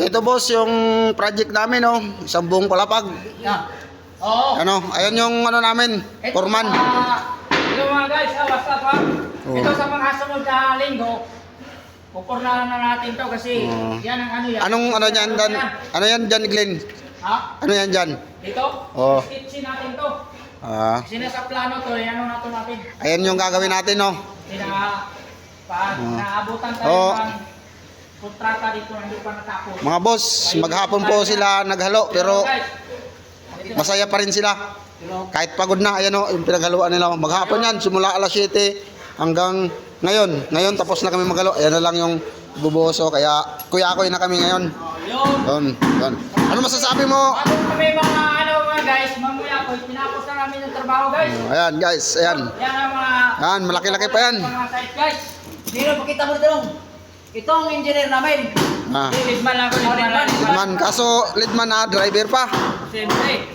Ito boss, yung project namin, oh. Isang buong palapag. Yeah. Oo. Ano, ayan yung ano namin, Ito, foreman. Hello mga guys, what's up ha? Oh. Ito sa mga sunod na linggo, pupurnahan na natin to kasi Oh. yan ang ano yan. Anong ano yan, Dan? Ano yan dyan, Glenn? Ha? Ano yan dyan? Dito? Oh. Sketchin natin to. Ah, Sinasa plano to, ano na to natin. ayan yung gagawin natin, no? Naabutan tayo Oh. ng kontrata dito na hindi pa natapos. Mga boss, maghapon po sila naghalo, pero masaya pa rin sila. Kahit pagod na, ayan o, yung pinaghaluan nila. Maghapon yan, simula alas 7 hanggang ngayon. Ngayon, tapos na kami maghalo. Ayan na lang yung bubuso, kaya kuya-kuy na kami ngayon. Yun. Yun. Ano masasabi mo? Bago kami mga guys, mamaya po, tinapos na namin yung trabaho guys. Ayan guys, ayan. Yan ang mga... Yan, malaki-laki pa yan. Mga site guys. Sino pakita mo dito? Ito ang engineer namin. Ah. Leadman lang ako, leadman. Man, kaso leadman na, driver pa. Siyempre.